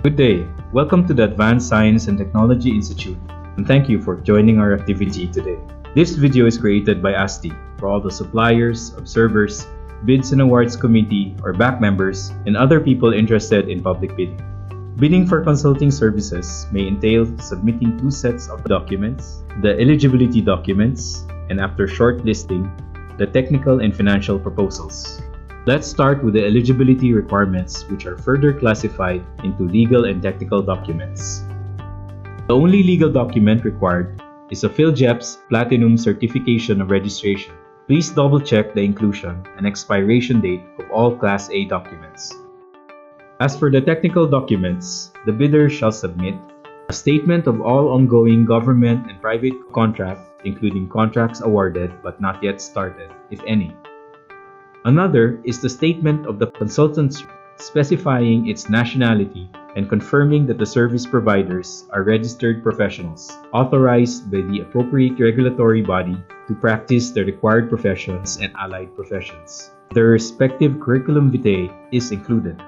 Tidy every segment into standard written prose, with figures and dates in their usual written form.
Good day. Welcome to the Advanced Science and Technology Institute, and thank you for joining our activity today. This video is created by ASTI for all the suppliers, observers, bids and awards committee or back members, and other people interested in public bidding. Bidding for consulting services may entail submitting two sets of documents, the eligibility documents, and after shortlisting, the technical and financial proposals. Let's start with the eligibility requirements, which are further classified into legal and technical documents. The only legal document required is a PhilJEP's Platinum Certification of Registration. Please double-check the inclusion and expiration date of all Class A documents. As for the technical documents, the bidder shall submit a statement of all ongoing government and private contracts, including contracts awarded but not yet started, if any. Another is the statement of the consultant specifying its nationality and confirming that the service providers are registered professionals authorized by the appropriate regulatory body to practice the required professions and allied professions. Their respective curriculum vitae is included.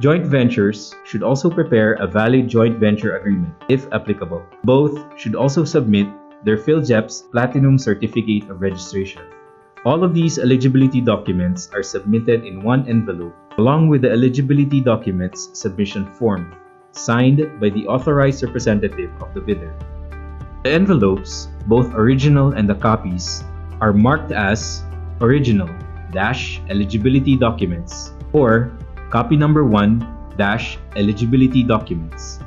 Joint ventures should also prepare a valid joint venture agreement, if applicable. Both should also submit their PhilJEP's Platinum Certificate of Registration. All of these eligibility documents are submitted in one envelope, along with the eligibility documents submission form, signed by the authorized representative of the bidder. The envelopes, both original and the copies, are marked as Original - Eligibility Documents or Copy Number 1 - Eligibility Documents,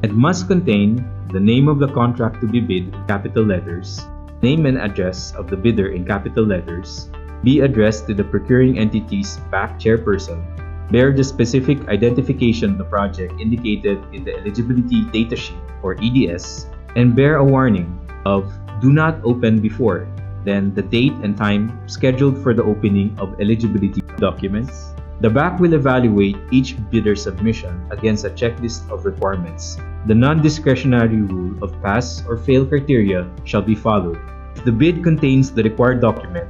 and must contain the name of the contract to be bid in capital letters, name and address of the bidder in capital letters, be addressed to the procuring entity's back chairperson, bear the specific identification of the project indicated in the eligibility datasheet or EDS, and bear a warning of "Do not open before," then the date and time scheduled for the opening of eligibility documents. The back will evaluate each bidder's submission against a checklist of requirements. The non-discretionary rule of pass or fail criteria shall be followed. If the bid contains the required document,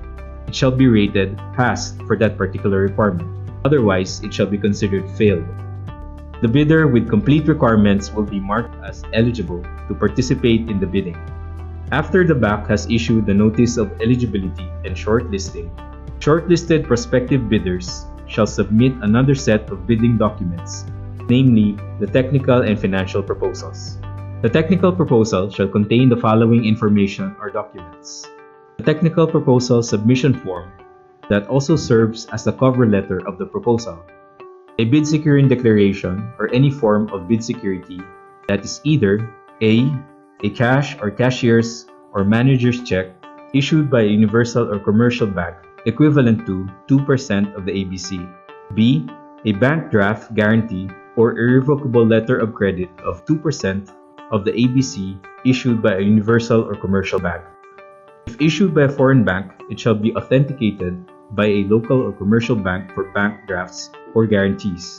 it shall be rated passed for that particular requirement. Otherwise, it shall be considered failed. The bidder with complete requirements will be marked as eligible to participate in the bidding. After the back has issued the notice of eligibility and shortlisting, shortlisted prospective bidders shall submit another set of bidding documents, namely the technical and financial proposals. The technical proposal shall contain the following information or documents: the technical proposal submission form that also serves as the cover letter of the proposal, a bid securing declaration or any form of bid security that is either A cash or cashier's or manager's check issued by a universal or commercial bank equivalent to 2% of the ABC, B, a bank draft guarantee or irrevocable letter of credit of 2% of the ABC issued by a universal or commercial bank. If issued by a foreign bank, it shall be authenticated by a local or commercial bank for bank drafts or guarantees.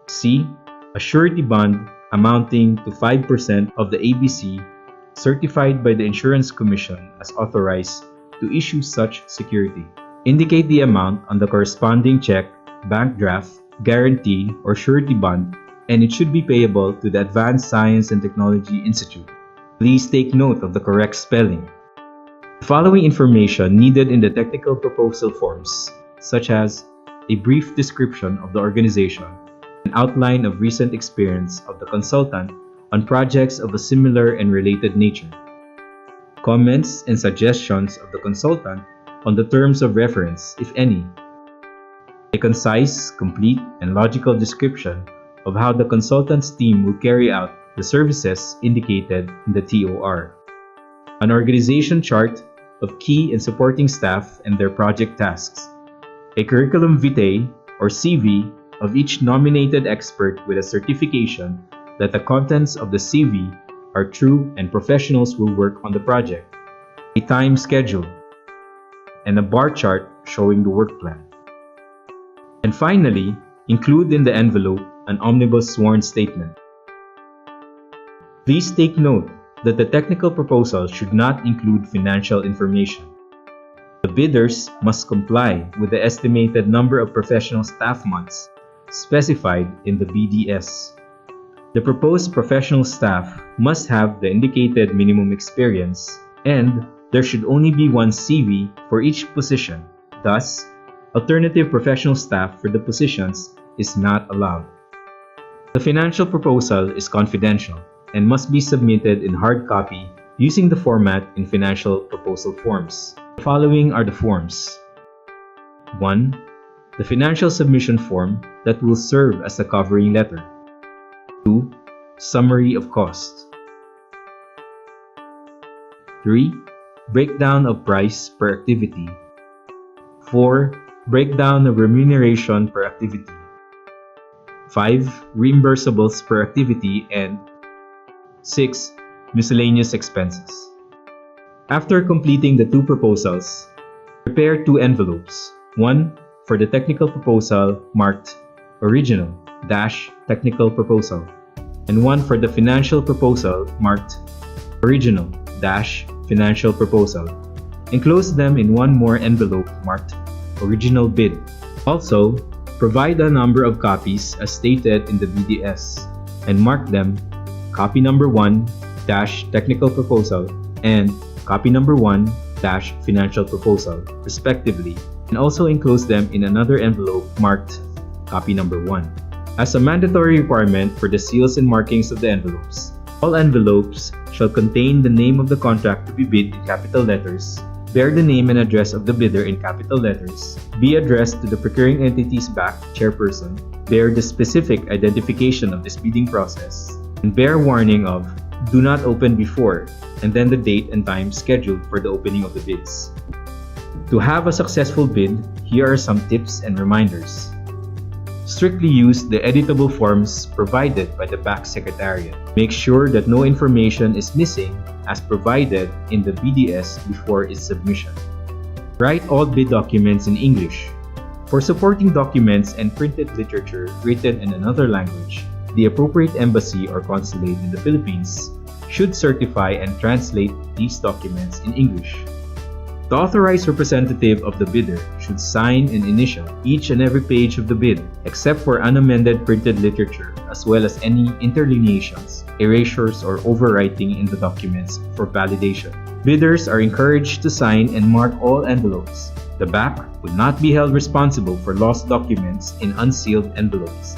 C, a surety bond amounting to 5% of the ABC certified by the Insurance Commission as authorized to issue such security. Indicate the amount on the corresponding check, bank draft, guarantee, or surety bond, and it should be payable to the Advanced Science and Technology Institute. Please take note of the correct spelling. The following information needed in the technical proposal forms, such as a brief description of the organization, an outline of recent experience of the consultant on projects of a similar and related nature, comments and suggestions of the consultant on the terms of reference, if any, a concise, complete, and logical description of how the consultant's team will carry out the services indicated in the TOR, an organization chart of key and supporting staff and their project tasks, a curriculum vitae or CV of each nominated expert with a certification that the contents of the CV are true and professionals will work on the project, a time schedule, and a bar chart showing the work plan. And finally, include in the envelope an omnibus sworn statement. Please take note that the technical proposal should not include financial information. The bidders must comply with the estimated number of professional staff months specified in the BDS. The proposed professional staff must have the indicated minimum experience, and there should only be one CV for each position. Thus, alternative professional staff for the positions is not allowed. The financial proposal is confidential and must be submitted in hard copy using the format in financial proposal forms. The following are the forms. 1. The financial submission form that will serve as the covering letter. 2. Summary of cost. 3. Breakdown of price per activity. 4. Breakdown of remuneration per activity. 5. Reimbursables per activity, and 6. Miscellaneous expenses. After completing the two proposals, prepare two envelopes. One for the technical proposal marked Original - Technical Proposal, and one for the financial proposal marked Original - Financial Proposal. Enclose them in one more envelope marked Original Bid. Also, provide a number of copies as stated in the BDS and mark them Copy Number 1 - Technical Proposal and Copy Number 1 - Financial Proposal, respectively, and also enclose them in another envelope marked Copy Number 1. As a mandatory requirement for the seals and markings of the envelopes, all envelopes shall contain the name of the contract to be bid in capital letters, bear the name and address of the bidder in capital letters, be addressed to the procuring entity's back chairperson, bear the specific identification of this bidding process, and bear warning of "Do not open before," and then the date and time scheduled for the opening of the bids. To have a successful bid, here are some tips and reminders. Strictly use the editable forms provided by the back secretariat. Make sure that no information is missing as provided in the BDS before its submission. Write all bid documents in English. For supporting documents and printed literature written in another language, the appropriate embassy or consulate in the Philippines should certify and translate these documents in English. The authorized representative of the bidder should sign and initial each and every page of the bid, except for unamended printed literature, as well as any interlineations, erasures, or overwriting in the documents for validation. Bidders are encouraged to sign and mark all envelopes. The back will not be held responsible for lost documents in unsealed envelopes.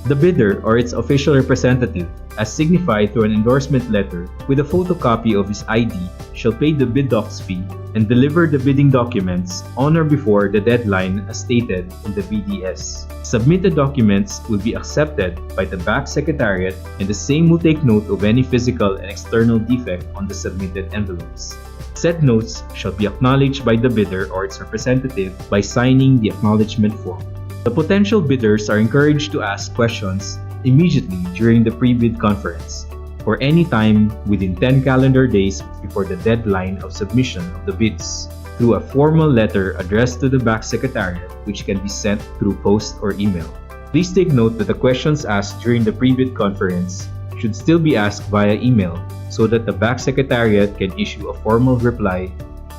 The bidder or its official representative, as signified through an endorsement letter with a photocopy of his ID, shall pay the bid docs fee and deliver the bidding documents on or before the deadline as stated in the BDS. Submitted documents will be accepted by the back secretariat, and the same will take note of any physical and external defect on the submitted envelopes. Said notes shall be acknowledged by the bidder or its representative by signing the acknowledgement form. The potential bidders are encouraged to ask questions immediately during the pre-bid conference, or any time within 10 calendar days before the deadline of submission of the bids, through a formal letter addressed to the back secretariat, which can be sent through post or email. Please take note that the questions asked during the pre-bid conference should still be asked via email so that the back secretariat can issue a formal reply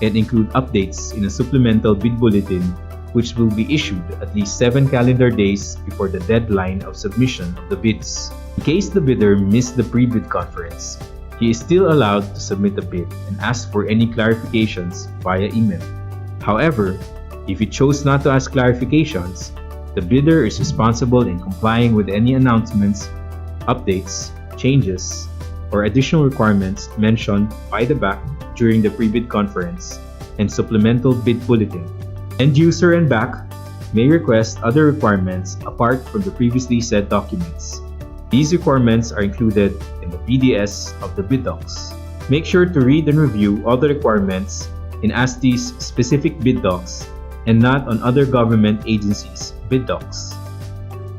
and include updates in a supplemental bid bulletin, which will be issued at least 7 calendar days before the deadline of submission of the bids. In case the bidder missed the pre-bid conference, he is still allowed to submit a bid and ask for any clarifications via email. However, if he chose not to ask clarifications, the bidder is responsible in complying with any announcements, updates, changes, or additional requirements mentioned by the back during the pre-bid conference and supplemental bid bulletin. End user and back may request other requirements apart from the previously said documents. These requirements are included in the BDS of the bid docs. Make sure to read and review all the requirements in ASTI's specific bid docs and not on other government agencies' bid docs.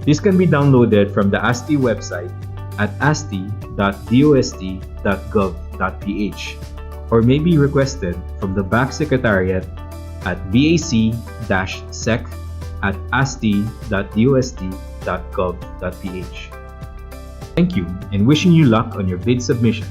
This can be downloaded from the ASTI website at asti.dost.gov.ph or may be requested from the back secretariat at bac-sec@asti.dost.gov.ph. Thank you, and wishing you luck on your bid submission.